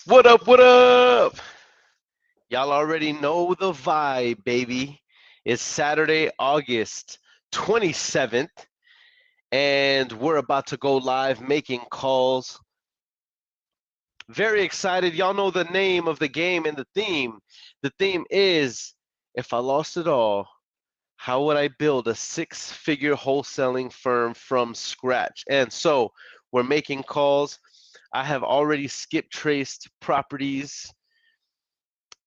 What up? What up? Y'all already know the vibe, baby. It's Saturday, August 27th, and we're about to go live making calls. Very excited. Y'all know the name of the game and the theme. The theme is if I lost it all, how would I build a six-figure wholesaling firm from scratch? And so we're making calls. I have already skip traced properties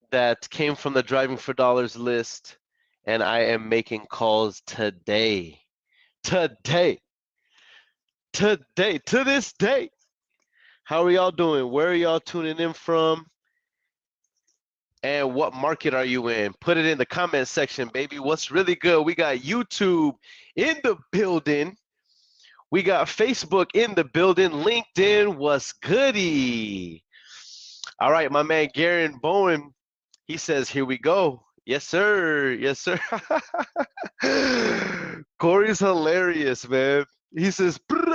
that came from the Driving for Dollars list, and I am making calls today. Today. Today. To this day. How are y'all doing? Where are y'all tuning in from? And what market are you in? Put it in the comment section, baby. What's really good? We got YouTube in the building. We got Facebook in the building. LinkedIn, what's goody? All right, my man Garen Bowen, he says, here we go. Yes, sir. Yes, sir. Corey's hilarious, man. He says, oh,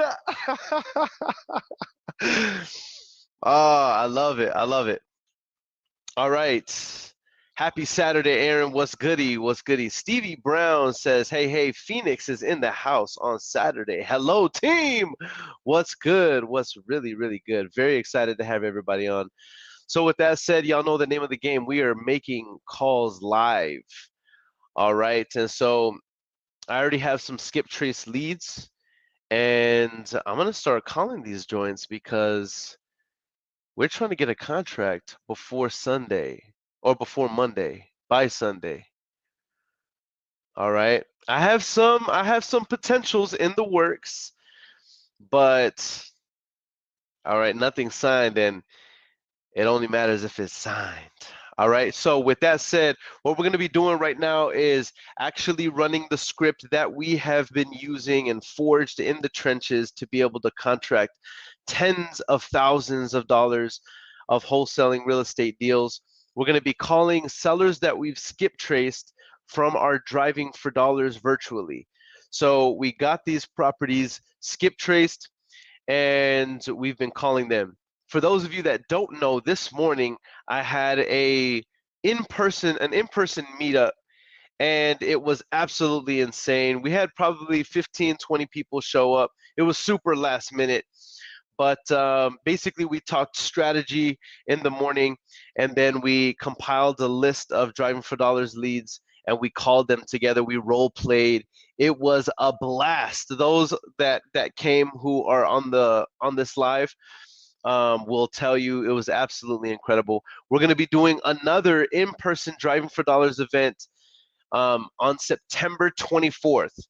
I love it. I love it. All right. Happy Saturday, Aaron. What's goody? What's goody? Stevie Brown says, hey, Phoenix is in the house on Saturday. Hello, team. What's good? What's really, really good? Very excited to have everybody on. So with that said, y'all know the name of the game. We are making calls live. All right. And so I already have some skip trace leads, and I'm going to start calling these joints because we're trying to get a contract before Sunday or before Monday, by Sunday. All right. I have some potentials in the works, but all right, nothing signed, and it only matters if it's signed. All right, so with that said, what we're going to be doing right now is actually running the script that we have been using and forged in the trenches to be able to contract tens of thousands of dollars of wholesaling real estate deals. We're going to be calling sellers that we've skip traced from our Driving for Dollars virtually. So we got these properties skip traced, and we've been calling them. For those of you that don't know, this morning I had an in-person meetup, and it was absolutely insane. We had probably 15, 20 people show up. It was super last minute, but basically we talked strategy in the morning, and then we compiled a list of Driving for Dollars leads, and we called them together. We role played. It was a blast. Those that came who are on this live will tell you it was absolutely incredible. We're going to be doing another in-person Driving for Dollars event on September 24th.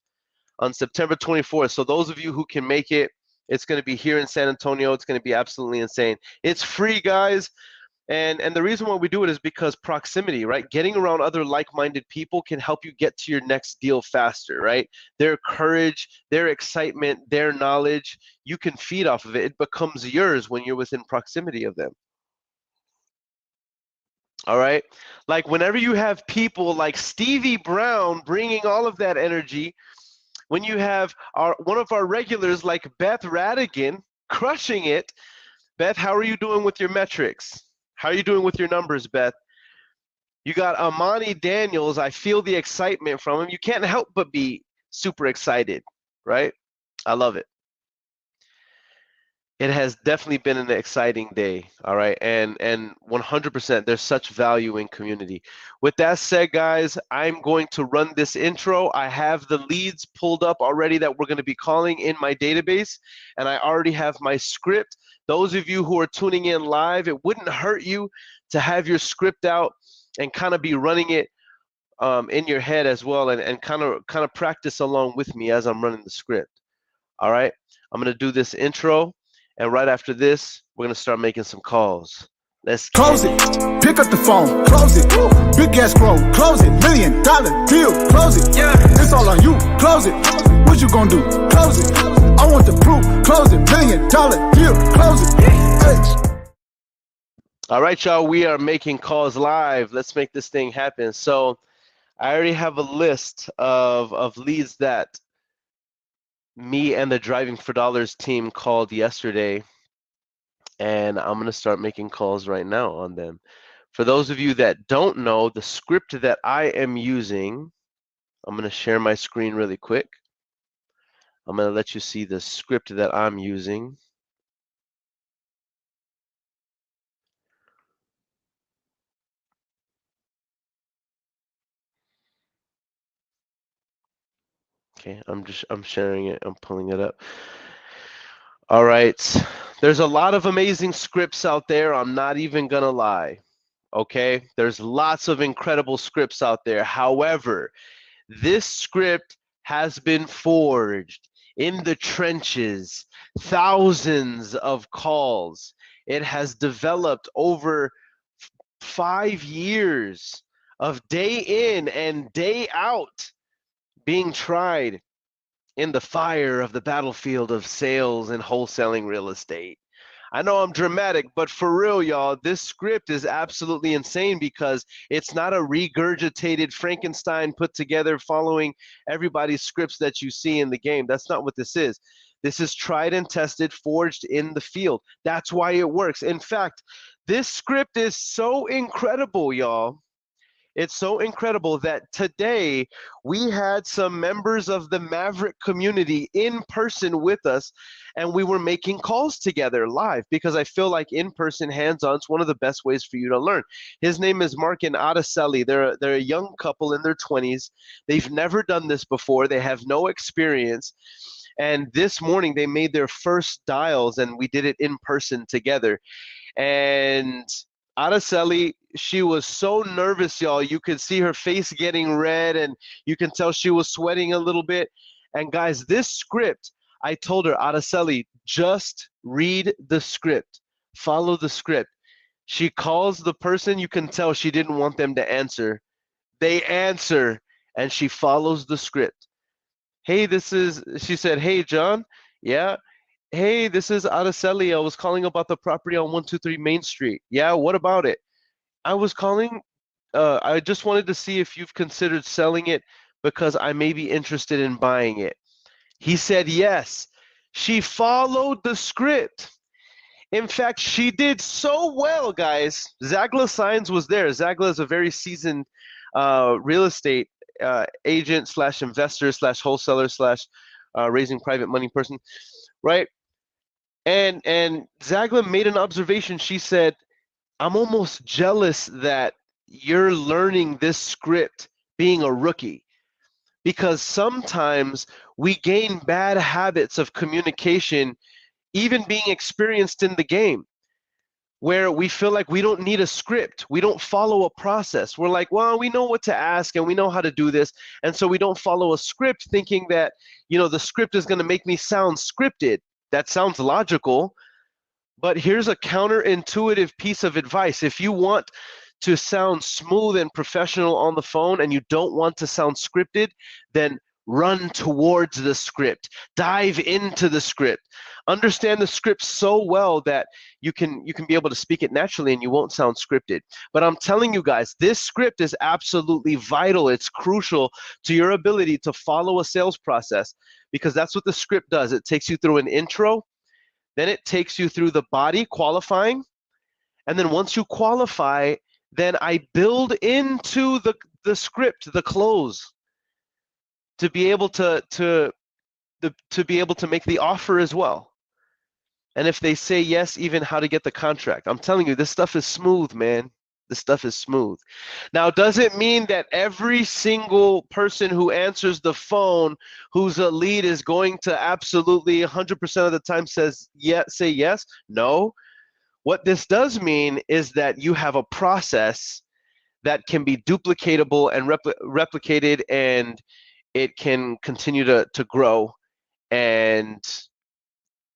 On September 24th. So those of you who can make it, it's going to be here in San Antonio. It's going to be absolutely insane. It's free, guys. And the reason why we do it is because proximity, right? Getting around other like-minded people can help you get to your next deal faster, right? Their courage, their excitement, their knowledge, you can feed off of it. It becomes yours when you're within proximity of them. All right? Like whenever you have people like Stevie Brown bringing all of that energy, when you have one of our regulars like Beth Radigan crushing it. Beth, how are you doing with your metrics? How are you doing with your numbers, Beth? You got Amani Daniels. I feel the excitement from him. You can't help but be super excited, right? I love it. It has definitely been an exciting day, all right? And 100%, there's such value in community. With that said, guys, I'm going to run this intro. I have the leads pulled up already that we're going to be calling in my database, and I already have my script. Those of you who are tuning in live, it wouldn't hurt you to have your script out and kind of be running it in your head as well, and kind of practice along with me as I'm running the script. All right, I'm going to do this intro. And right after this, we're going to start making some calls. Let's close it. Pick up the phone. Close it. Big ass scroll. Close it. $1 million deal. Close it. Yeah. It's all on you. Close it. What you gonna do? Close it. I want the proof. Close it. $1 million deal. Close it. Hey. All right, y'all. We are making calls live. Let's make this thing happen. So I already have a list of leads that me and the Driving for Dollars team called yesterday, and I'm going to start making calls right now on them. For those of you that don't know, the script that I am using, I'm going to share my screen really quick. I'm going to let you see the script that I'm using. Okay, I'm sharing it. I'm pulling it up. All right. There's a lot of amazing scripts out there. I'm not even going to lie. Okay? There's lots of incredible scripts out there. However, this script has been forged in the trenches, thousands of calls. It has developed over 5 years of day in and day out being tried in the fire of the battlefield of sales and wholesaling real estate. I know I'm dramatic, but for real, y'all, this script is absolutely insane because it's not a regurgitated Frankenstein put together following everybody's scripts that you see in the game. That's not what this is. This is tried and tested, forged in the field. That's why it works. In fact, this script is so incredible, y'all. It's so incredible that today we had some members of the Maverick community in person with us, and we were making calls together live because I feel like in-person hands-on is one of the best ways for you to learn. His name is Mark and Adeseli. They're a young couple in their 20s. They've never done this before. They have no experience. And this morning they made their first dials, and we did it in person together. And Araceli, she was so nervous, y'all. You could see her face getting red, and you can tell she was sweating a little bit. And guys, this script, I told her, Araceli, just read the script, follow the script. She calls the person, you can tell she didn't want them to answer. They answer, and she follows the script. Hey, she said, hey, John, yeah. Hey, this is Araceli. I was calling about the property on 123 Main Street. Yeah, what about it? I was calling. I just wanted to see if you've considered selling it because I may be interested in buying it. He said yes. She followed the script. In fact, she did so well, guys. Zagla Signs was there. Zagla is a very seasoned real estate agent slash investor slash wholesaler slash raising private money person, right? And Zagla made an observation. She said, I'm almost jealous that you're learning this script being a rookie, because sometimes we gain bad habits of communication, even being experienced in the game, where we feel like we don't need a script. We don't follow a process. We're like, well, we know what to ask and we know how to do this. And so we don't follow a script thinking that, the script is going to make me sound scripted. That sounds logical, but here's a counterintuitive piece of advice. If you want to sound smooth and professional on the phone and you don't want to sound scripted, then run towards the script. Dive into the script. Understand the script so well that you can be able to speak it naturally and you won't sound scripted. But I'm telling you guys, this script is absolutely vital. It's crucial to your ability to follow a sales process, because that's what the script does. It takes you through an intro, then it takes you through the body qualifying, and then once you qualify, then I build into the script the close to be able to be able to make the offer as well. And if they say yes, even how to get the contract. I'm telling you, this stuff is smooth, man. This stuff is smooth. Now, does it mean that every single person who answers the phone who's a lead is going to absolutely 100% of the time say yes? No. What this does mean is that you have a process that can be duplicatable and replicated, and it can continue to grow, and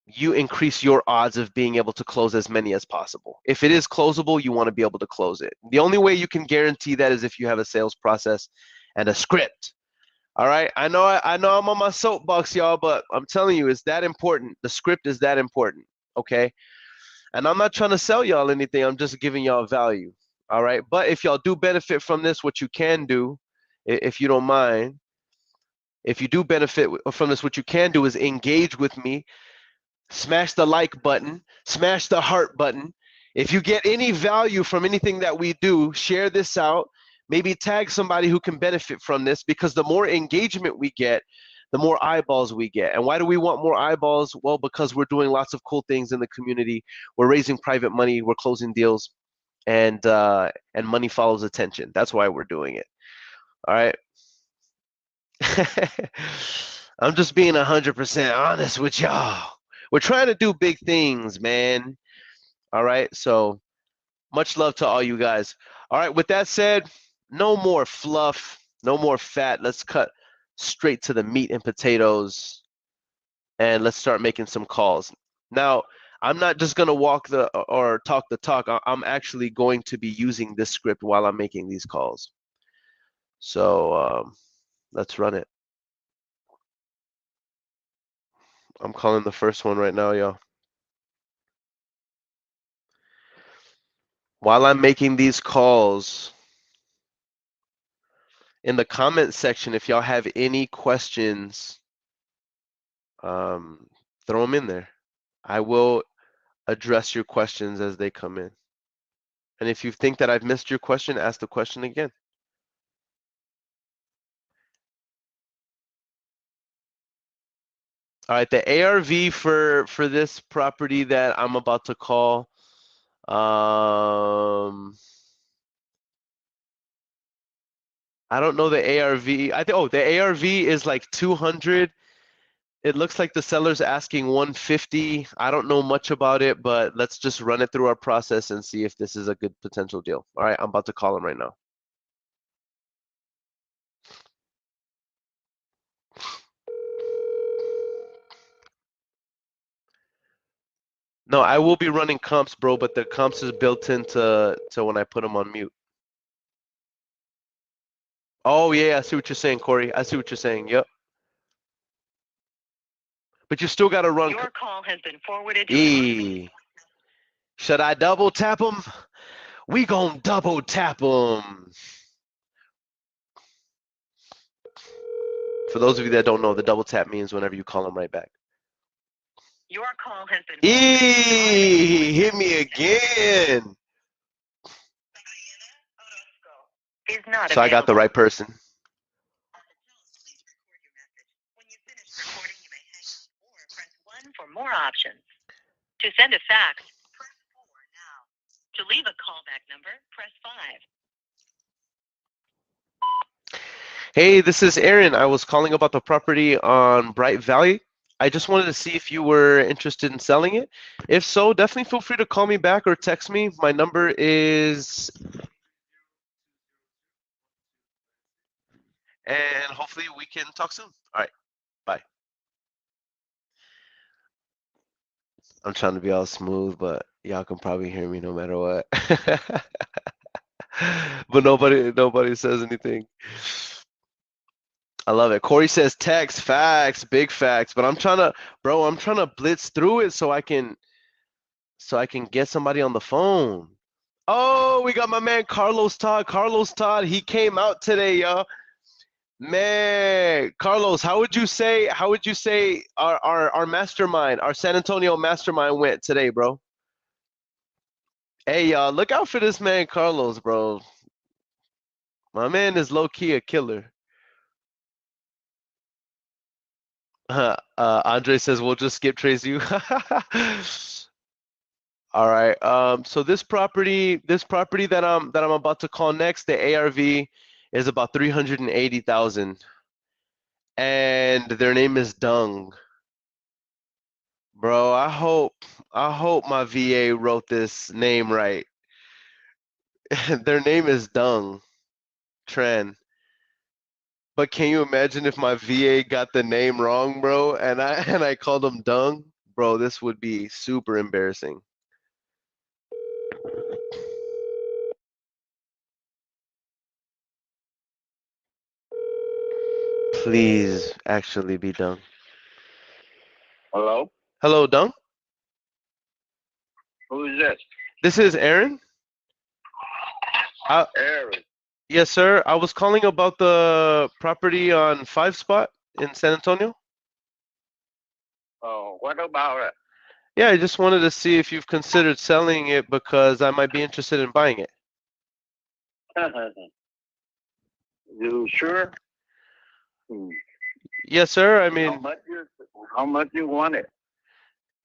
you increase your odds of being able to close as many as possible. If it is closable, you want to be able to close it. The only way you can guarantee that is if you have a sales process and a script. All right, I know I'm on my soapbox, y'all, but I'm telling you, it's that important. The script is that important, okay? And I'm not trying to sell y'all anything. I'm just giving y'all value, all right? But if y'all do benefit from this, what you can do, if you don't mind, if you do benefit from this, what you can do is engage with me Smash the like button, smash the heart button. If you get any value from anything that we do, share this out. Maybe tag somebody who can benefit from this, because the more engagement we get, the more eyeballs we get. And why do we want more eyeballs? Well, because we're doing lots of cool things in the community. We're raising private money, we're closing deals, and money follows attention. That's why we're doing it. All right. I'm just being 100% honest with y'all. We're trying to do big things, man. All right. So much love to all you guys. All right. With that said, no more fluff, no more fat. Let's cut straight to the meat and potatoes, and let's start making some calls. Now, I'm not just going to walk the or talk the talk. I'm actually going to be using this script while I'm making these calls. So let's run it. I'm calling the first one right now, y'all. While I'm making these calls, in the comment section, if y'all have any questions, throw them in there. I will address your questions as they come in. And if you think that I've missed your question, ask the question again. All right, the ARV for this property that I'm about to call, I don't know the ARV. The ARV is like 200. It looks like the seller's asking 150. I don't know much about it, but let's just run it through our process and see if this is a good potential deal. All right, I'm about to call him right now. No, I will be running comps, bro, but the comps is built into when I put them on mute. Oh yeah, I see what you're saying, Corey. I see what you're saying. Yep. But you still got to run. Your call has been forwarded to Should I double tap him? We gon' double tap him. For those of you that don't know, the double tap means whenever you call him right back. Your call has been Hit me again. Is not so I got the right person. When you finish recording, you may hang up or press 1 for more options. To send a fax, press 4 now. To leave a callback number, press 5. Hey, this is Earon. I was calling about the property on Bright Valley. I just wanted to see if you were interested in selling it. If so, definitely feel free to call me back or text me. My number is... And hopefully we can talk soon. All right, bye. I'm trying to be all smooth, but y'all can probably hear me no matter what. But nobody says anything. I love it. Corey says text, facts, big facts. But I'm trying to blitz through it so I can get somebody on the phone. Oh, we got my man Carlos Todd. Carlos Todd, he came out today, y'all. Man, Carlos, how would you say our mastermind, our San Antonio mastermind went today, bro? Hey, y'all, look out for this man, Carlos, bro. My man is low-key a killer. Andre says we'll just skip trace you. All right. So this property that I'm about to call next, the ARV is about 380,000, and their name is Dung. Bro, I hope my VA wrote this name right. Their name is Dung Tran. But can you imagine if my VA got the name wrong, bro, and I called him Dung? Bro, this would be super embarrassing. Please actually be Dung. Hello? Hello, Dung? Who is this? This is Earon. Earon. Yes, sir. I was calling about the property on 5 Spot in San Antonio. Oh, what about it? Yeah, I just wanted to see if you've considered selling it because I might be interested in buying it. You sure? Hmm. Yes, sir. I How mean, much you want it?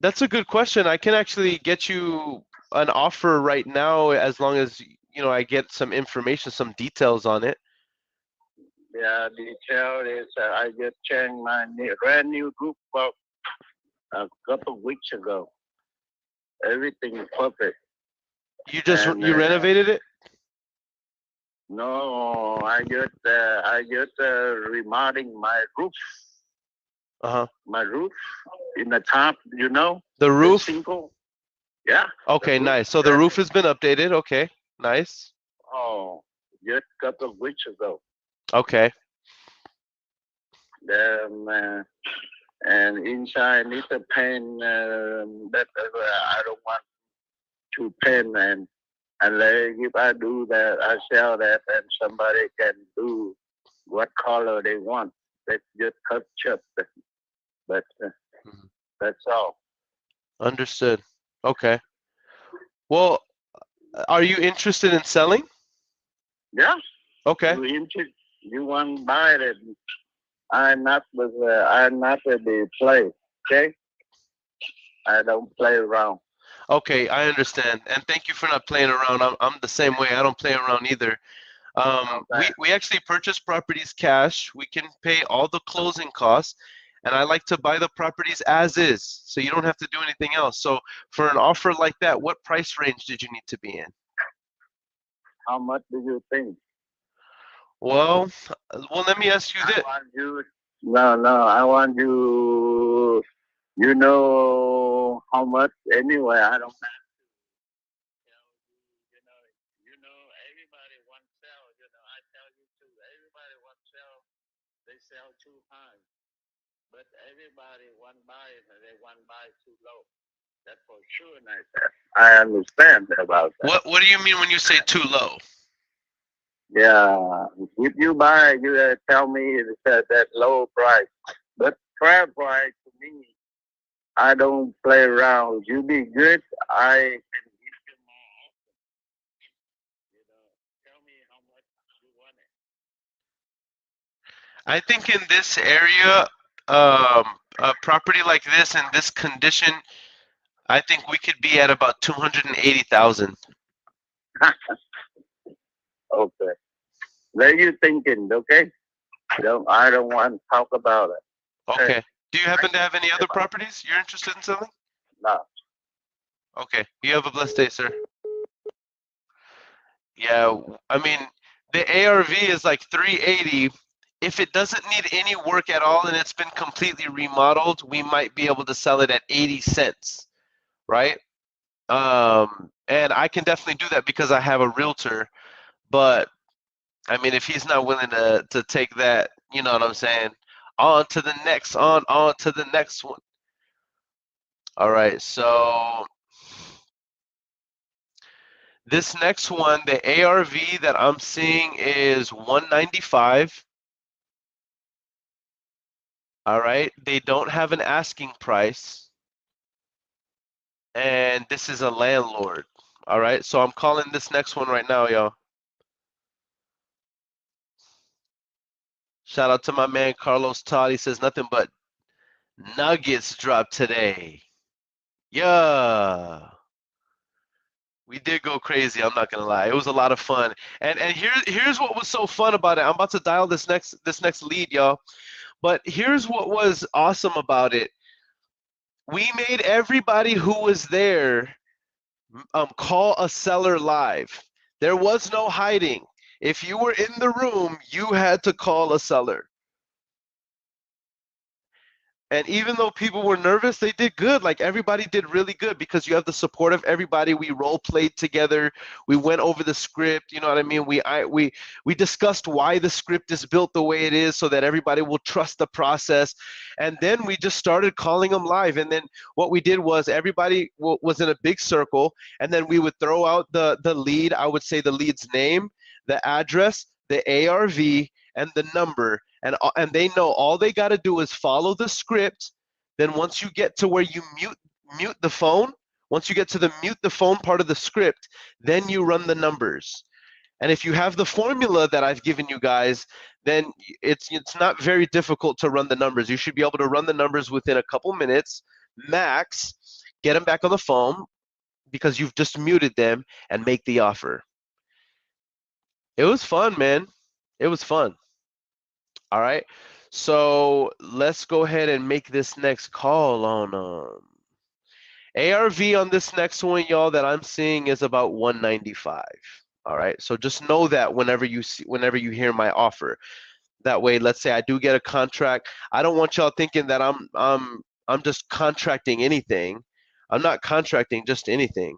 that's a good question. I can actually get you an offer right now as long as, I get some information, some details on it. Yeah, detail is I just changed my brand new group about a couple of weeks ago. Everything is perfect. And You renovated it? no, I just remodeling my roof. Uh-huh. My roof in the top, The the roof? single. Yeah. Okay, The roof. nice. So the roof has been updated. Okay, nice. Oh, just a couple of weeks ago. Okay. And inside need to paint. That I don't want to paint, and like if I do that, I sell that, and somebody can do what color they want. They just cut chip. But Mhm. that's all. Understood. Okay. Well, are you interested in selling? Yeah. Okay. You want to buy it? I'm not the play. Okay. I don't play around. Okay, I understand. And thank you for not playing around. I'm the same way. I don't play around either. Okay. We actually purchase properties cash. We can pay all the closing costs, and I like to buy the properties as is, so you don't have to do anything else. So for an offer like that, what price range did you need to be in? How much do you think? Well, let me ask you I this. want you. No. I want you. You know how much anyway. I don't have to tell you. Everybody wants sell. I tell you too. Everybody wants sell. They sell too high, but everybody want buy and they want buy too low. That's for sure. And I understand about that. What do you mean when you say too low? Yeah, if you buy, you tell me it's at that low price. But fair price to me, I don't play around. You be good, I can give you more. Tell me how much you want it. I think in this area, a property like this in this condition, I think we could be at about 280,000. Okay. There you thinking, okay? I don't want to talk about it. Okay. Do you happen to have any other properties you're interested in selling? No. Okay. You have a blessed day, sir. Yeah, I mean, the ARV is like 380. If it doesn't need any work at all and it's been completely remodeled, we might be able to sell it at 80 cents, right? And I can definitely do that because I have a realtor. But I mean, if he's not willing to take that, you know what I'm saying? On to the next, on to the next one. All right, so this next one, the ARV that I'm seeing is 195. All right, they don't have an asking price, and this is a landlord. All right, so I'm calling this next one right now, y'all. Shout out to my man Carlos Todd. He says nothing but nuggets dropped today. Yeah. We did go crazy, I'm not gonna lie. It was a lot of fun. And here's what was so fun about it. I'm about to dial this next lead, y'all. But here's what was awesome about it. We made everybody who was there call a seller live. There was no hiding. If you were in the room, you had to call a seller. And even though people were nervous, they did good. Like everybody did really good because you have the support of everybody. We role played together. We went over the script. You know what I mean? We discussed why the script is built the way it is so that everybody will trust the process. And then we just started calling them live. And then what we did was everybody was in a big circle, and then we would throw out the lead. I would say the lead's name, the address, the ARV, and the number, and they know all they got to do is follow the script. Then once you get to where you mute the phone, once you get to the mute the phone part of the script, then you run the numbers. And if you have the formula that I've given you guys, then it's not very difficult to run the numbers. You should be able to run the numbers within a couple minutes, max, get them back on the phone because you've just muted them and make the offer. It was fun, man. It was fun. All right. So let's go ahead and make this next call on ARV on this next one, y'all, that I'm seeing is about 195. All right. So just know that whenever you hear my offer. That way, let's say I do get a contract. I don't want y'all thinking that I'm just contracting anything. I'm not contracting just anything.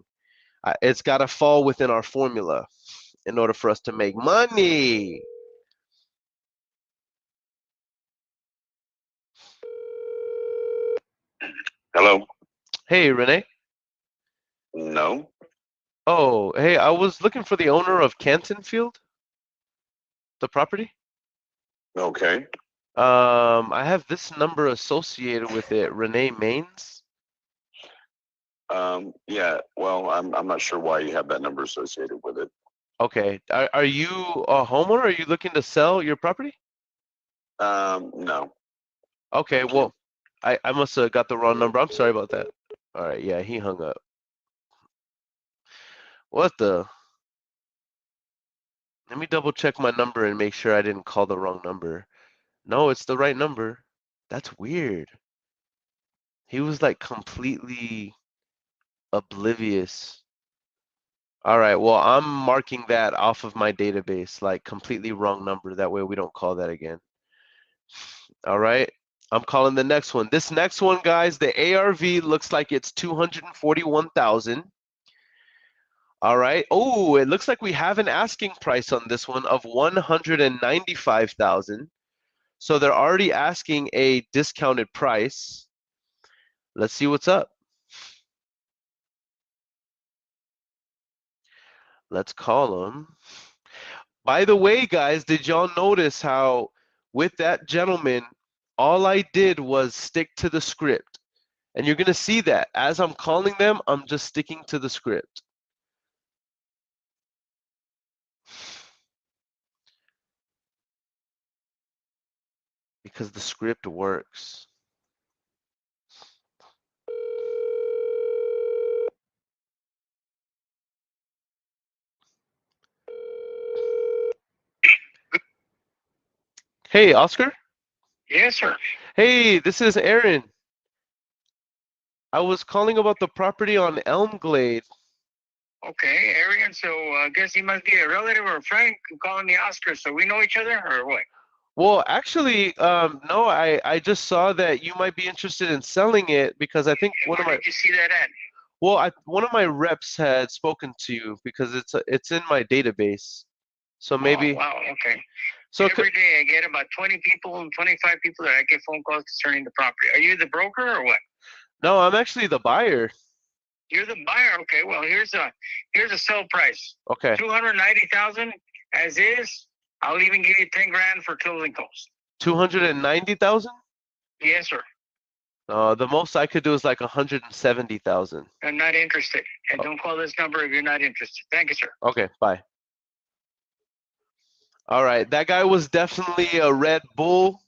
It's got to fall within our formula in order for us to make money. Hello? Hey, Renee. No. Oh, hey, I was looking for the owner of Cantonfield, the property. Okay. I have this number associated with it, Renee Maines. Yeah, well, I'm not sure why you have that number associated with it. Okay. Are you a homeowner? Are you looking to sell your property? No. Okay, well, I must have got the wrong number. I'm sorry about that. All right, yeah, he hung up. What the? Let me double check my number and make sure I didn't call the wrong number. No, it's the right number. That's weird. He was like completely oblivious. All right, well, I'm marking that off of my database, like completely wrong number. That way we don't call that again. All right, I'm calling the next one. This next one, guys, the ARV looks like it's 241,000. All right. Oh, it looks like we have an asking price on this one of 195,000. So they're already asking a discounted price. Let's see what's up. Let's call them. By the way, guys, did y'all notice how with that gentleman, all I did was stick to the script? And you're going to see that as I'm calling them, I'm just sticking to the script. Because the script works. Hey, Oscar? Yes, sir. Hey, this is Earon. I was calling about the property on Elm Glade. Okay, Arian, so I guess he must be a relative or a friend calling me Oscar, so we know each other, or what? Well, actually, no, I just saw that you might be interested in selling it because I think Where did you see that at? one of my reps had spoken to you because it's in my database. So maybe Oh, wow, okay. so Every day I get about 20 people and 25 people that I get phone calls concerning the property. Are you the broker or what? no, I'm actually the buyer. You're the buyer. Okay, well, here's a sell price. Okay. 290,000 as is. I'll even give you 10 grand for closing costs. 290,000? Yes, sir. The most I could do is like 170,000. I'm not interested. And don't call this number if you're not interested. Thank you, sir. Okay, bye. All right, that guy was definitely a Red Bull,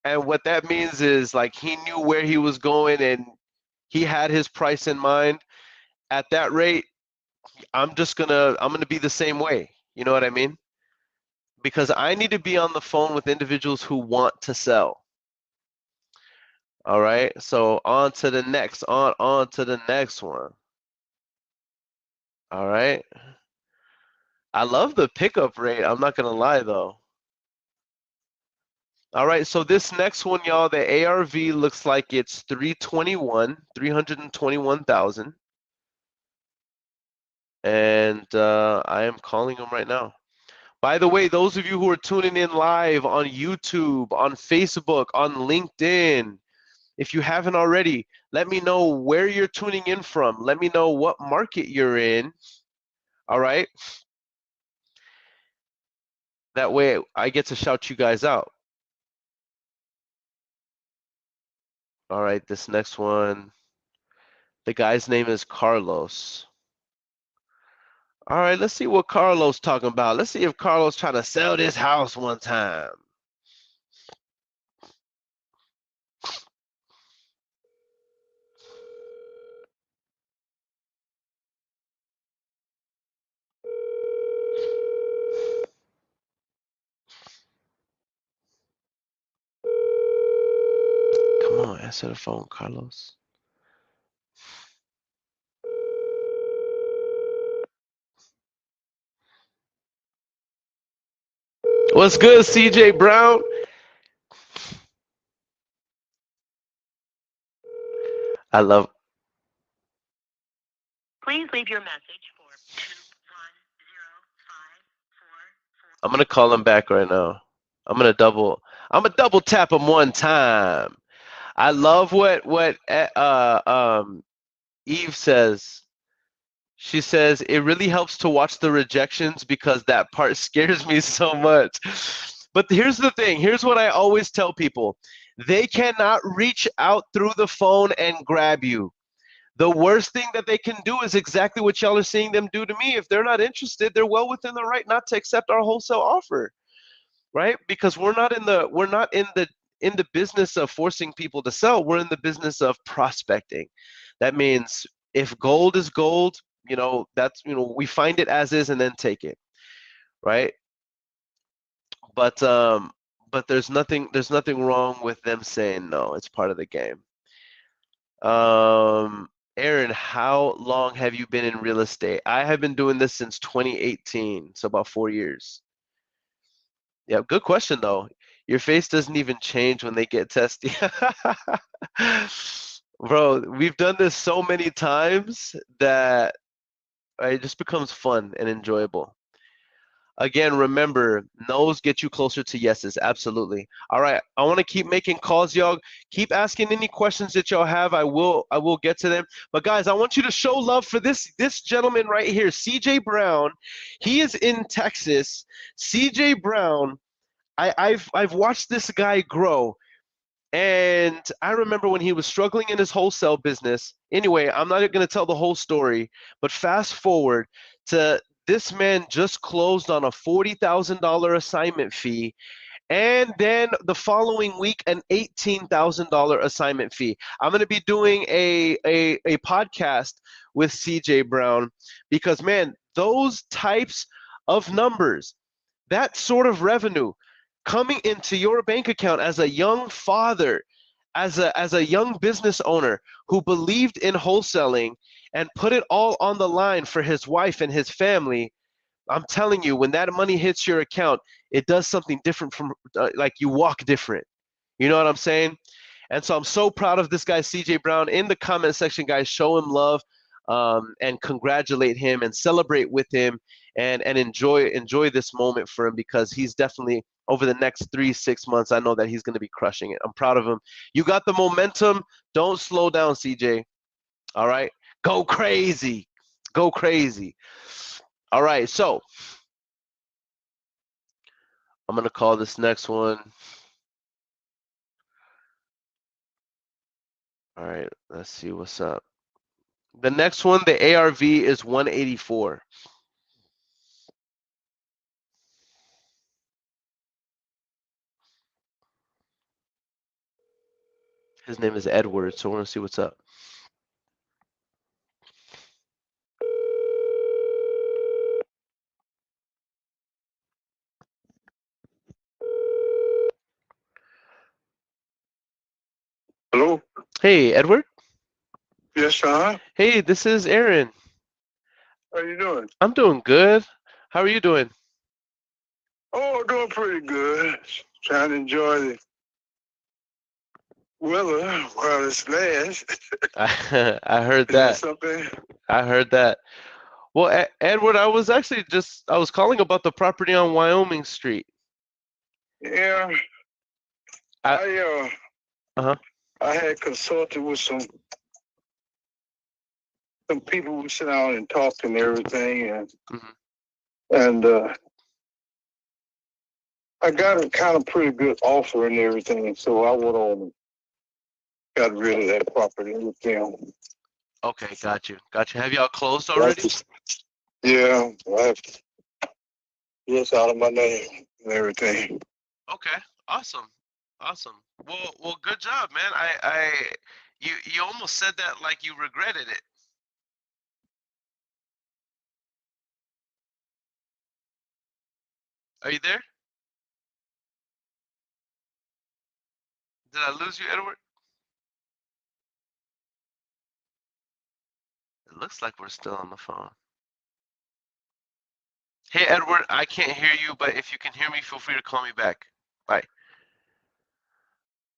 and what that means is like he knew where he was going and he had his price in mind. At that rate, I'm gonna be the same way. You know what I mean? Because I need to be on the phone with individuals who want to sell. All right, so on to the next one. All right. I love the pickup rate. I'm not gonna lie though. All right, so this next one, y'all, the ARV looks like it's 321,000. And I am calling them right now. By the way, those of you who are tuning in live on YouTube, on Facebook, on LinkedIn, if you haven't already, let me know where you're tuning in from. Let me know what market you're in. All right. That way I get to shout you guys out. All right, this next one. The guy's name is Carlos. All right, let's see what Carlos talking about. Let's see if Carlos trying to sell this house one time. Come on, answer the phone, Carlos. What's good, CJ Brown? I love. Please leave your message for 21054. I'm gonna call him back right now. I'm gonna double tap him one time. I love what Eve says. She says it really helps to watch the rejections because that part scares me so much. But here's the thing. Here's what I always tell people. They cannot reach out through the phone and grab you. The worst thing that they can do is exactly what y'all are seeing them do to me. If they're not interested, they're well within the right not to accept our wholesale offer, right? Because we're not in the business of forcing people to sell. We're in the business of prospecting. That means if gold is gold, that's we find it as is and then take it, right? But there's nothing wrong with them saying no. It's part of the game. Earon, how long have you been in real estate? I have been doing this since 2018, so about 4 years. Yeah, good question though. Your face doesn't even change when they get testy. Bro, we've done this so many times that it just becomes fun and enjoyable. Again, remember, no's get you closer to yeses. Absolutely. All right, I want to keep making calls, y'all. Keep asking any questions that y'all have. I will get to them. But guys, I want you to show love for this gentleman right here, CJ Brown. He is in Texas. CJ Brown, I've watched this guy grow. And I remember when he was struggling in his wholesale business. Anyway, I'm not going to tell the whole story, but fast forward to this man just closed on a $40,000 assignment fee, and then the following week an $18,000 assignment fee. I'm going to be doing a podcast with CJ Brown because, man, those types of numbers, that sort of revenue coming into your bank account as a young father, as a young business owner who believed in wholesaling and put it all on the line for his wife and his family. I'm telling you, when that money hits your account, it does something different from like you walk different. You know what I'm saying? And so I'm so proud of this guy, CJ Brown. In the comment section, guys, show him love and congratulate him and celebrate with him and enjoy this moment for him because he's definitely over the next 3-6 months. I know that he's going to be crushing it. I'm proud of him. You got the momentum. Don't slow down, CJ. All right, go crazy, go crazy. All right, so I'm going to call this next one. All right, let's see what's up. The next one, the ARV is 184. His name is Edward, so we're going to see what's up. Hello? Hey, Edward. Yes, sir. Hey, this is Earon. How you doing? I'm doing good. How are you doing? Oh, doing pretty good. Trying to enjoy the weather while it's lasts. I heard Is that that. something? I heard that. Well, Edward, I was calling about the property on Wyoming Street. Yeah. Uh-huh. I had consulted with some people who sit down and talked and everything, and I got a kind of pretty good offer and everything, so I went on and got rid of that property with them. Okay, got you. Got you. Have y'all closed already? Yeah, I have yes out of my name and everything. Okay, awesome, awesome. Well, good job, man. You almost said that like you regretted it. Are you there? Did I lose you, Edward? It looks like we're still on the phone. Hey, Edward, I can't hear you, but if you can hear me, feel free to call me back. Bye.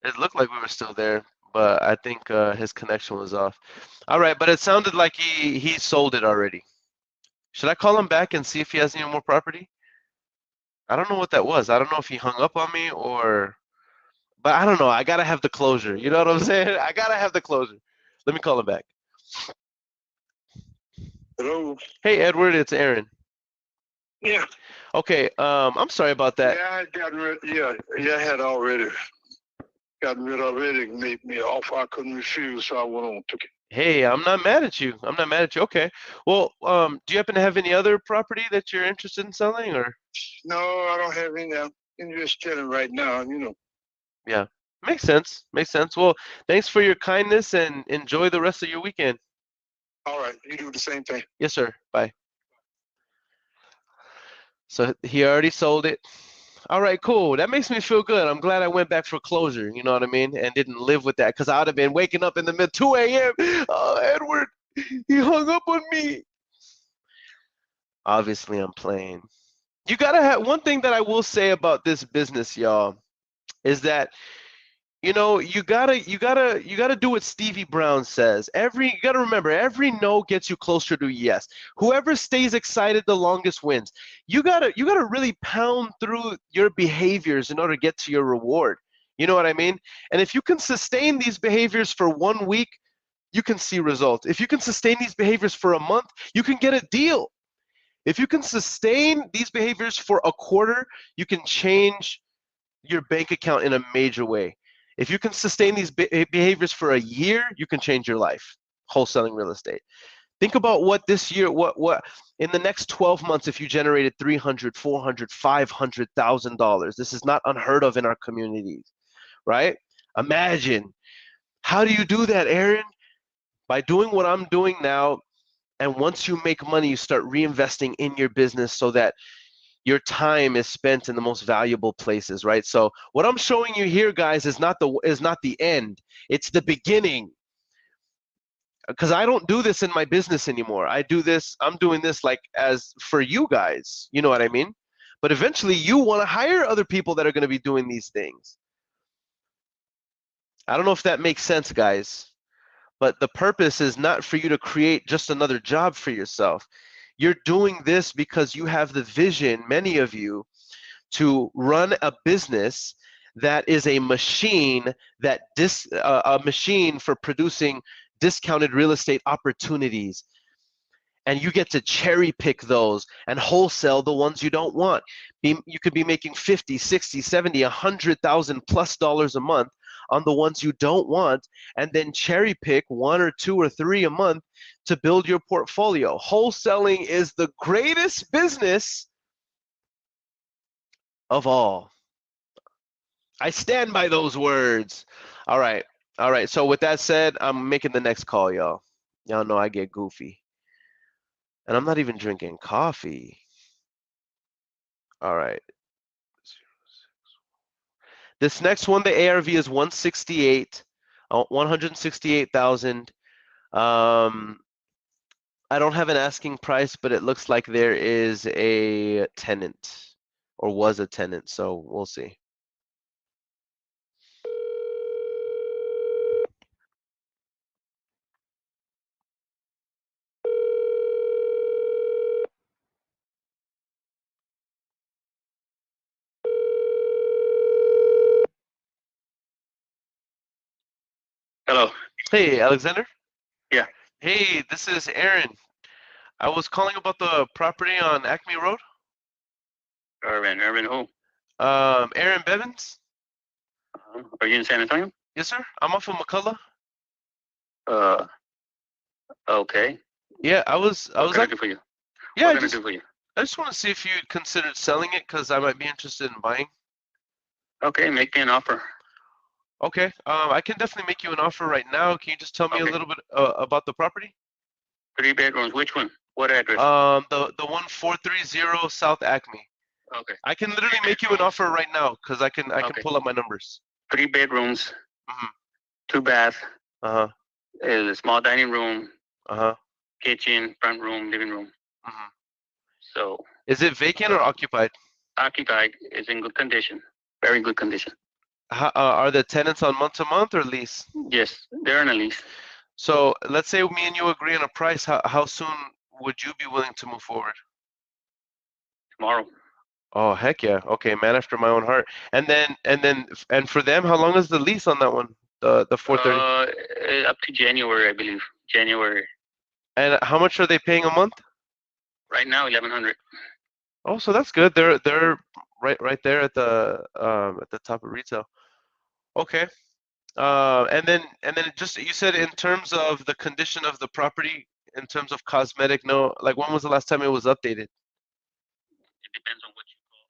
It looked like we were still there, but I think his connection was off. All right, but it sounded like he sold it already. Should I call him back and see if he has any more property? I don't know what that was. I don't know if he hung up on me or, but I don't know. I gotta have the closure. You know what I'm saying? I gotta have the closure. Let me call him back. Hello. Hey, Edward, it's Earon. Yeah. Okay, I'm sorry about that. Yeah, I had gotten rid. Yeah, I had already gotten rid already. Made me an offer I couldn't refuse, so I went on and took it. Hey, I'm not mad at you. I'm not mad at you. Okay. Well, do you happen to have any other property that you're interested in selling, or? No, I don't have any. I'm just chilling right now. You know. Yeah, makes sense. Makes sense. Well, thanks for your kindness and enjoy the rest of your weekend. All right, you do the same thing. Yes, sir. Bye. So he already sold it. All right, cool. That makes me feel good. I'm glad I went back for closure, you know what I mean? And didn't live with that because I would have been waking up in the mid 2 a.m. Oh, Edward, he hung up on me. Obviously, I'm playing. You gotta have one thing that I will say about this business, y'all, is that you know you gotta do what Stevie Brown says. You gotta remember every no gets you closer to yes. Whoever stays excited the longest wins. You gotta really pound through your behaviors in order to get to your reward. You know what I mean? And if you can sustain these behaviors for 1 week, you can see results. If you can sustain these behaviors for a month, you can get a deal. If you can sustain these behaviors for a quarter, you can change your bank account in a major way. If you can sustain these behaviors for a year, you can change your life wholesaling real estate. Think about what this year, what in the next 12 months, if you generated 300, 400, 500,000 dollars. This is not unheard of in our communities, right? Imagine. How do you do that, Earon? By doing what I'm doing now, and once you make money, you start reinvesting in your business so that your time is spent in the most valuable places, right? So what I'm showing you here, guys, is not the end. It's the beginning. Because I don't do this in my business anymore. I'm doing this like as for you guys. You know what I mean? But eventually you want to hire other people that are going to be doing these things. I don't know if that makes sense, guys. But the purpose is not for you to create just another job for yourself. You're doing this because you have the vision, many of you, to run a business that is a machine a machine for producing discounted real estate opportunities. And you get to cherry pick those and wholesale the ones you don't want. You could be making 50, 60, 70, 100,000 plus dollars a month on the ones you don't want, and then cherry pick 1 or 2 or 3 a month to build your portfolio. Wholesaling is the greatest business of all. I stand by those words. All right. All right. So with that said, I'm making the next call, y'all. Y'all know I get goofy. And I'm not even drinking coffee. All right. This next one, the ARV is 168, 168,000. I don't have an asking price, but it looks like there is a tenant or was a tenant, so we'll see. Hello. Hey, Alexander? Yeah. Hey, this is Earon. I was calling about the property on Acme Road. Irvin who? Earon Bevins? Are you in San Antonio? Yes, sir. I'm off of McCullough. Okay. Yeah, I was What can I like, do for you? yeah, What can I do for you? I just want to see if you considered selling it because I might be interested in buying. Okay, make me an offer. Okay, I can definitely make you an offer right now. Can you just tell me a Okay. little bit about the property? 3 bedrooms. Which one? What address? The 1430 South Acme. Okay. I can literally make you an offer right now because I can Okay. pull up my numbers. 3 bedrooms, Mhm. 2 bath, Uh-huh. a small dining room, Uh-huh. kitchen, front room, living room. Mhm. So Is it vacant or occupied? occupied, is in good condition, very good condition. Are the tenants on month-to-month or lease? Yes, they're in a lease. So let's say me and you agree on a price. How soon would you be willing to move forward? Tomorrow. Oh, heck yeah. Okay, man after my own heart. And for them, how long is the lease on that one? The 430. Up to January, I believe. January. And how much are they paying a month? Right now, 1,100. Oh, so that's good. They're right there at the top of retail. Okay. And then just you said in terms of the condition of the property, in terms of cosmetic, no, like when was the last time it was updated? It depends on what you call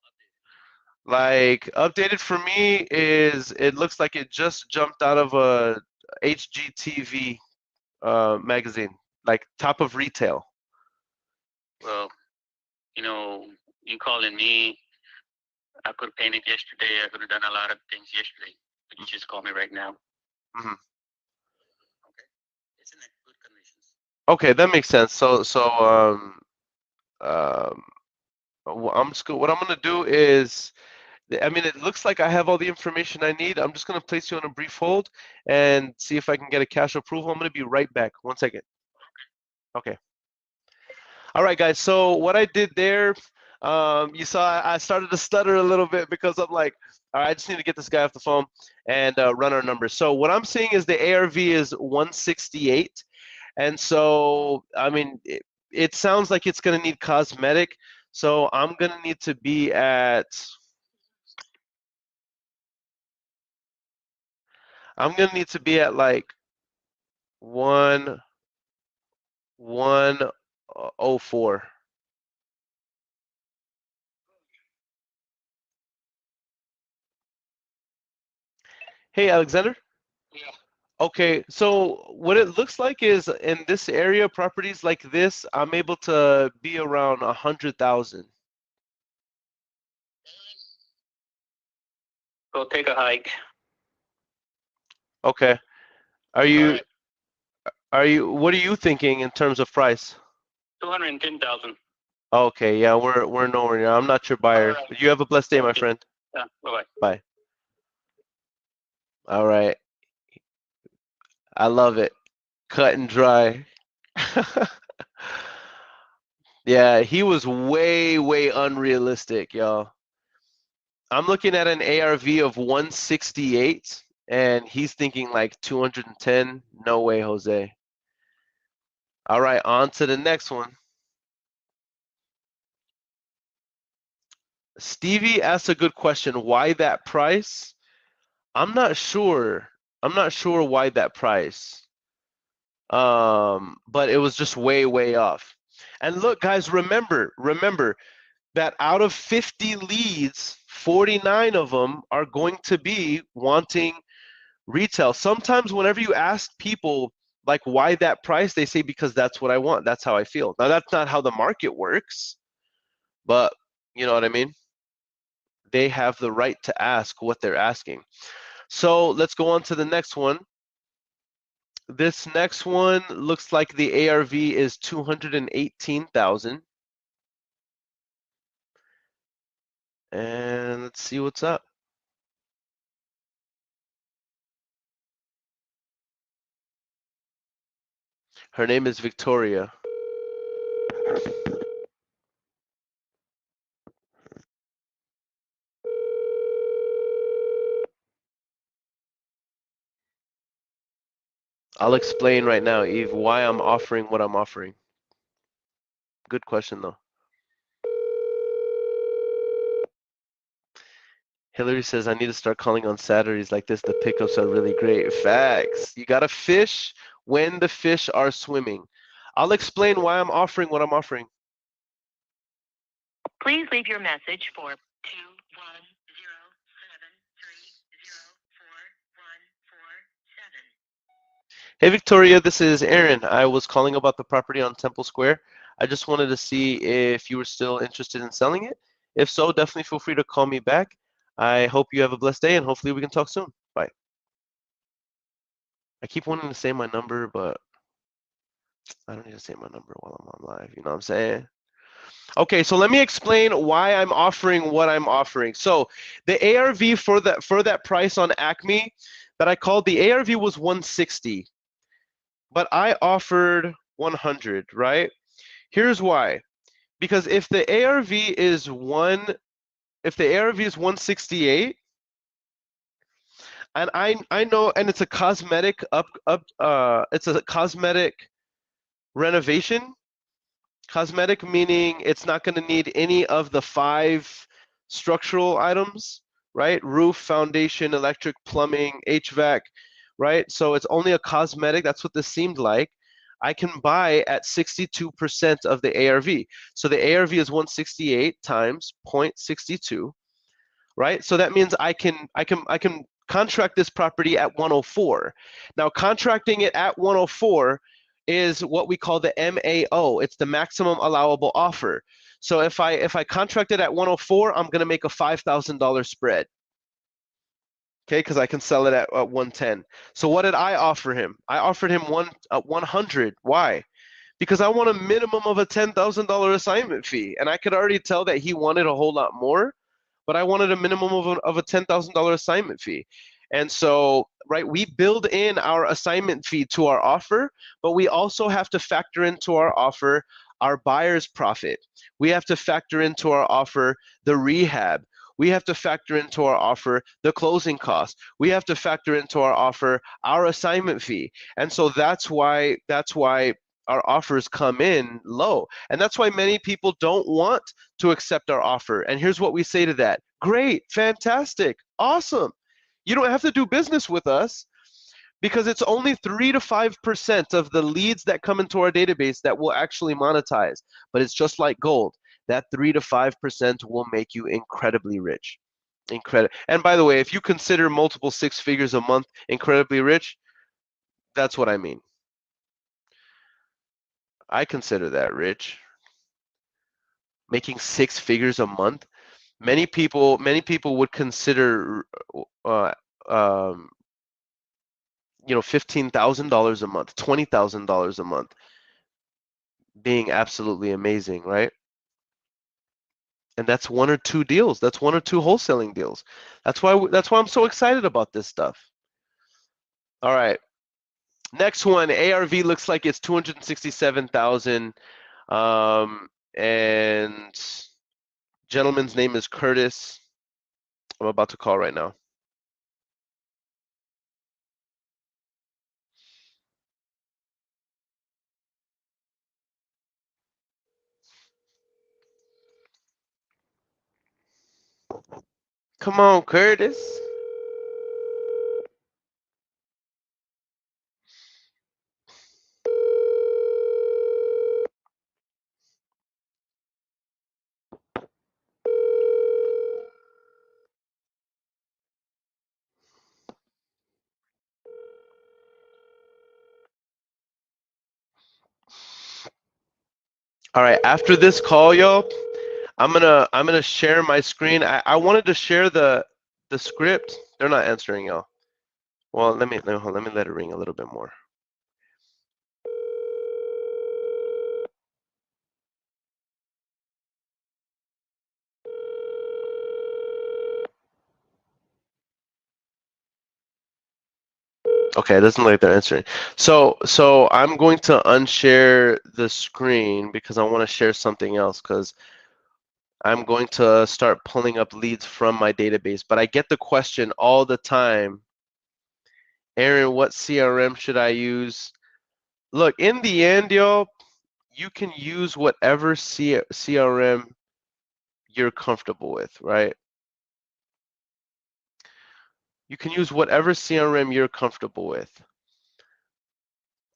Like updated for me is it looks like it just jumped out of a HGTV magazine, like top of retail. update. Well, you know, you calling me, I could have painted yesterday. I could have done a lot of things yesterday. But you just call me right now. Mhm. Okay. It's in good conditions. Okay, that makes sense. What I'm gonna do is, I mean, it looks like I have all the information I need. I'm just gonna place you on a brief hold and see if I can get a cash approval. I'm gonna be right back. 1 second. Okay. All right, guys. So what I did there, you saw I started to stutter a little bit because I'm like, all right, I just need to get this guy off the phone and run our numbers. So what I'm seeing is the ARV is 168, and so I mean, it sounds like it's gonna need cosmetic. So I'm gonna need to be at. I'm gonna need to be at like 104. Hey, Alexander. Yeah. Okay, so what it looks like is in this area, properties like this, I'm able to be around 100,000. Go take a hike. Okay. Are All you right. what are you thinking in terms of price? 210,000. Okay, yeah, we're nowhere near. I'm not your buyer. All right. But you have a blessed day, my Okay. friend. Yeah. Bye-bye. Bye. All right. I love it. Cut and dry. Yeah, he was way, way unrealistic, y'all. I'm looking at an ARV of 168, and he's thinking like 210. No way, Jose. All right, on to the next one. Stevie asked a good question. Why that price? I'm not sure. I'm not sure why that price. But it was just way, way off. And look, guys, remember that out of 50 leads, 49 of them are going to be wanting retail. Sometimes whenever you ask people like why that price, they say because that's what I want. That's how I feel. Now that's not how the market works, but you know what I mean? They have the right to ask what they're asking. So let's go on to the next one. This next one looks like the ARV is 218,000. And let's see what's up. Her name is Victoria. I'll explain right now, Eve, why I'm offering what I'm offering. Good question, though. Hillary says, I need to start calling on Saturdays like this. The pickups are really great. Facts. You got to fish when the fish are swimming. I'll explain why I'm offering what I'm offering. Please leave your message for 21073041447. Hey Victoria, this is Aaron. I was calling about the property on Temple Square. I just wanted to see if you were still interested in selling it. If so, definitely feel free to call me back. I hope you have a blessed day and hopefully we can talk soon. Bye. I keep wanting to say my number, but I don't need to say my number while I'm on live. You know what I'm saying? Okay, so let me explain why I'm offering what I'm offering. So the ARV for that price on Acme that I called, the ARV was 160, but I offered 100, right? Here's why. Because if the ARV is 168, and I know, and it's a cosmetic it's a cosmetic renovation. Cosmetic meaning it's not going to need any of the 5 structural items, right? Roof, foundation, electric, plumbing, HVAC, right? So it's only a cosmetic. That's what this seemed like. I can buy at 62% of the ARV. So the ARV is 168 times 0.62, right? So that means I can contract this property at 104. Now contracting it at 104 is what we call the MAO. It's the maximum allowable offer. So if I contract it at 104, I'm gonna make a $5,000 spread. Okay, because I can sell it at 110. So what did I offer him? I offered him 100. Why? Because I want a minimum of a $10,000 assignment fee, and I could already tell that he wanted a whole lot more, but I wanted a minimum of a $10,000 assignment fee. And so, right, we build in our assignment fee to our offer, but we also have to factor into our offer our buyer's profit. We have to factor into our offer the rehab. We have to factor into our offer the closing costs. We have to factor into our offer our assignment fee. And so that's why our offers come in low. And that's why many people don't want to accept our offer. And here's what we say to that. Great, fantastic, awesome. You don't have to do business with us because it's only 3 to 5% of the leads that come into our database that will actually monetize. But it's just like gold. That 3 to 5% will make you incredibly rich. And by the way, if you consider multiple 6 figures a month incredibly rich, that's what I mean. I consider that rich. Making 6 figures a month. Many people would consider $15,000 a month, $20,000 a month being absolutely amazing, right? And that's 1 or 2 deals. That's 1 or 2 wholesaling deals. That's why I'm so excited about this stuff. All right. Next one, ARV looks like it's 267,000. And gentleman's name is Curtis. I'm about to call right now. Come on, Curtis. All right, after this call, y'all, I'm gonna share my screen. I wanted to share the script. They're not answering, y'all. Well, let me let it ring a little bit more. Okay, it doesn't look like they're answering. So I'm going to unshare the screen because I want to share something else because I'm going to start pulling up leads from my database. But I get the question all the time, Aaron, what CRM should I use? Look, in the end, y'all, you can use whatever CRM you're comfortable with, right? You can use whatever CRM you're comfortable with.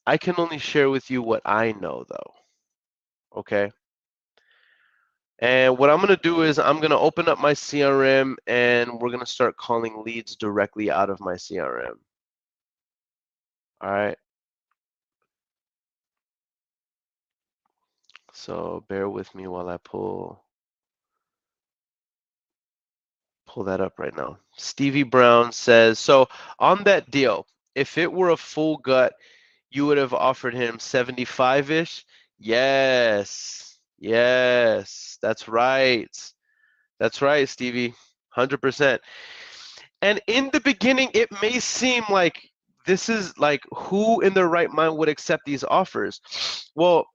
I can only share with you what I know, though. Okay. And what I'm going to do is I'm going to open up my CRM and we're going to start calling leads directly out of my CRM. All right. So bear with me while I pull that up right now. Stevie Brown says, so on that deal, if it were a full gut, you would have offered him 75-ish? Yes. Yes. That's right. That's right, Stevie. 100%. And in the beginning, it may seem like this is like who in their right mind would accept these offers? Well,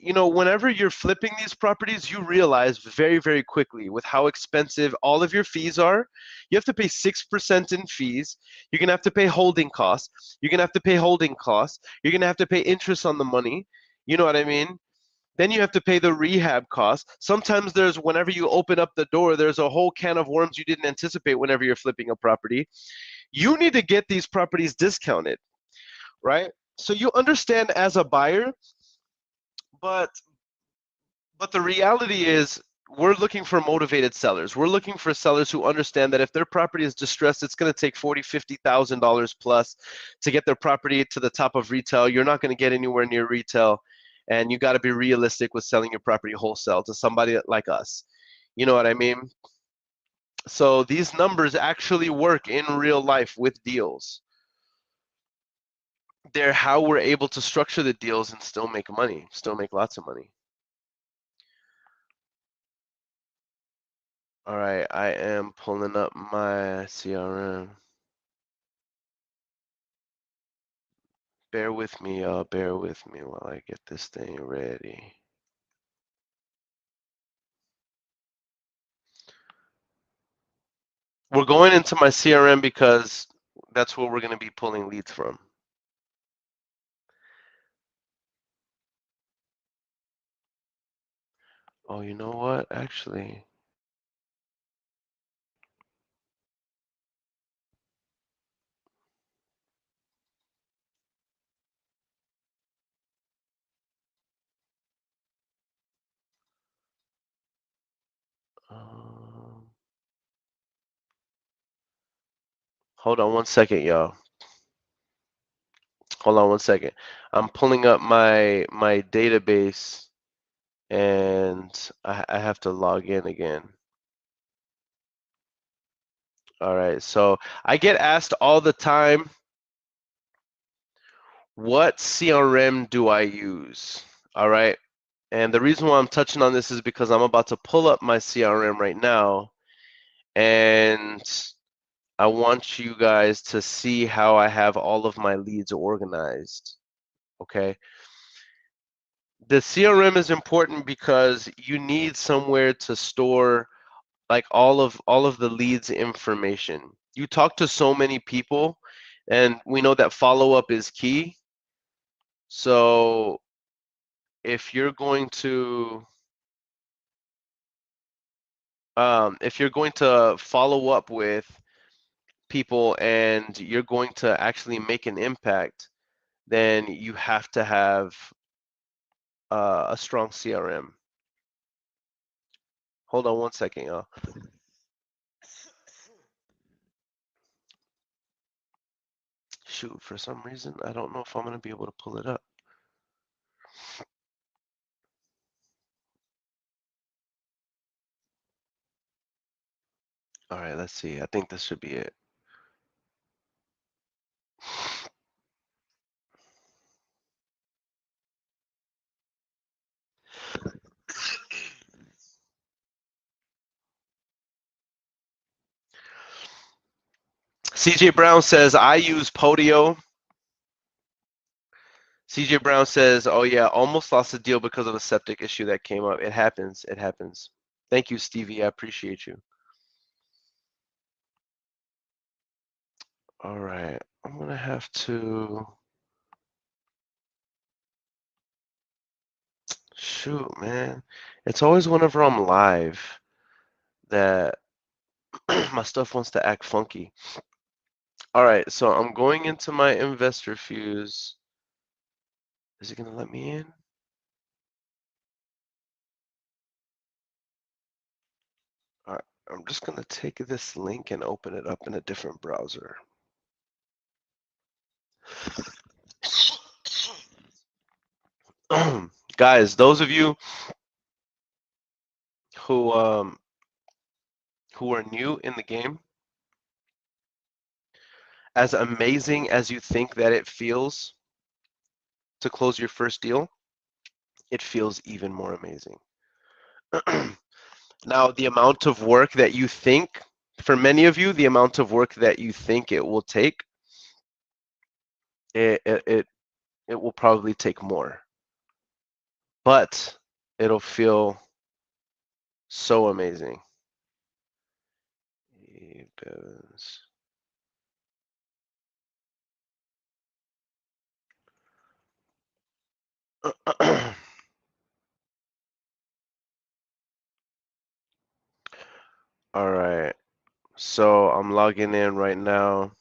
you know, whenever you're flipping these properties, you realize very, very quickly with how expensive all of your fees are. You have to pay 6% in fees. You're going to have to pay holding costs. You're going to have to pay holding costs. You're going to have to pay interest on the money. You know what I mean? Then you have to pay the rehab costs. Sometimes whenever you open up the door, there's a whole can of worms you didn't anticipate whenever you're flipping a property. You need to get these properties discounted, right? So you understand as a buyer, but the reality is we're looking for motivated sellers. We're looking for sellers who understand that if their property is distressed, it's going to take $40,000-$50,000 plus to get their property to the top of retail. You're not going to get anywhere near retail, and you got to be realistic with selling your property wholesale to somebody like us. You know what I mean? So these numbers actually work in real life with deals. They're how we're able to structure the deals and still make money, still make lots of money. All right, I am pulling up my CRM. Bear with me, y'all. Bear with me while I get this thing ready. We're going into my CRM because that's where we're going to be pulling leads from. Oh, you know what? Actually, hold on one second, y'all. Hold on one second. I'm pulling up my database, and I have to log in again. All right, so I get asked all the time, what CRM do I use? All right, and the reason why I'm touching on this is because I'm about to pull up my CRM right now, and I want you guys to see how I have all of my leads organized. Okay. The CRM is important because you need somewhere to store like all of the leads information. You talk to so many people, and we know that follow-up is key. So if you're going to follow up with people and you're going to actually make an impact, then you have to have a strong CRM. Hold on one second, y'all. Shoot, for some reason, I don't know if I'm going to be able to pull it up. All right, let's see. I think this should be it. CJ Brown says, I use Podio. CJ Brown says, oh yeah, almost lost the deal because of a septic issue that came up. It happens. It happens. Thank you, Stevie. I appreciate you. All right. I'm going to have to... Shoot, man. It's always whenever I'm live that my stuff wants to act funky. All right, so I'm going into my investor fuse. Is it gonna let me in? All right, I'm just gonna take this link and open it up in a different browser. Guys, those of you who are new in the game, as amazing as you think that it feels to close your first deal, it feels even more amazing. Now, the amount of work that you think, for many of you, the amount of work that you think it will take, it will probably take more, but it'll feel so amazing. All right, so I'm logging in right now.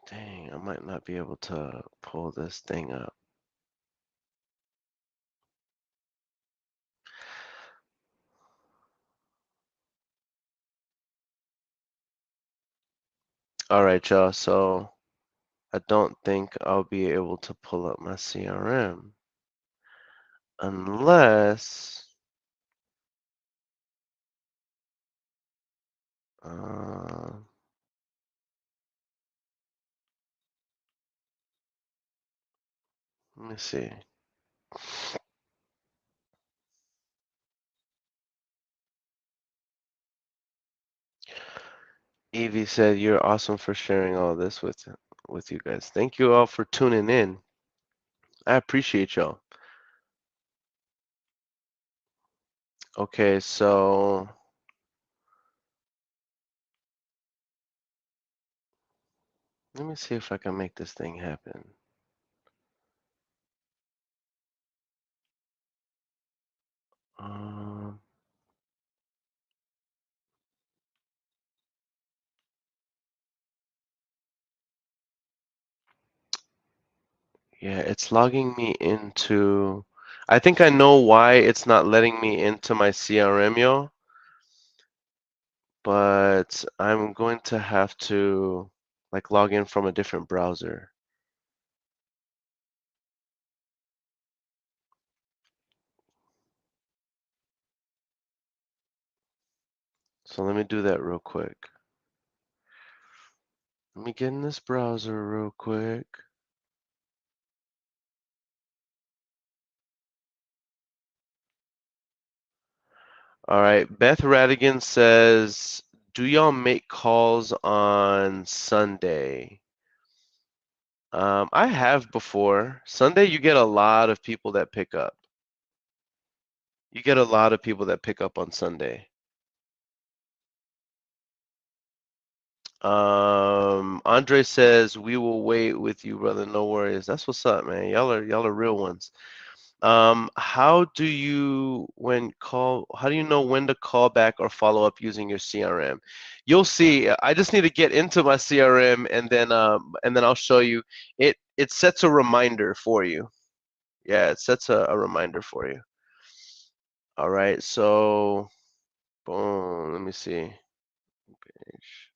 Dang, I might not be able to pull this thing up. All right, y'all, so I don't think I'll be able to pull up my CRM unless let me see. Evie said, "You're awesome for sharing all this with you guys. Thank you all for tuning in. I appreciate y'all." Okay, so let me see if I can make this thing happen. Yeah, it's logging me into. I think I know why it's not letting me into my CRM, y'all. But I'm going to have to like log in from a different browser. So let me do that real quick. Let me get in this browser real quick. All right, Beth Radigan says, "Do y'all make calls on Sunday?" I have before. Sunday, you get a lot of people that pick up. You get a lot of people that pick up on Sunday. Andre says, "We will wait with you, brother. No worries." That's what's up, man. Y'all are real ones. How do you know when to call back or follow up using your CRM? You'll see. I just need to get into my CRM and then I'll show you. It sets a reminder for you. Yeah, it sets a reminder for you. All right, so boom, let me see. Page.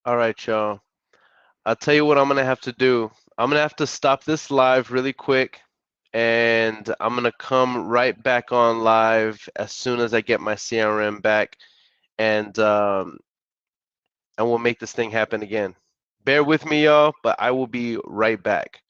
All right, y'all. I'll tell you what I'm gonna have to do. I'm gonna have to stop this live really quick, and I'm gonna come right back on live as soon as I get my CRM back, and we'll make this thing happen again. Bear with me, y'all, but I will be right back.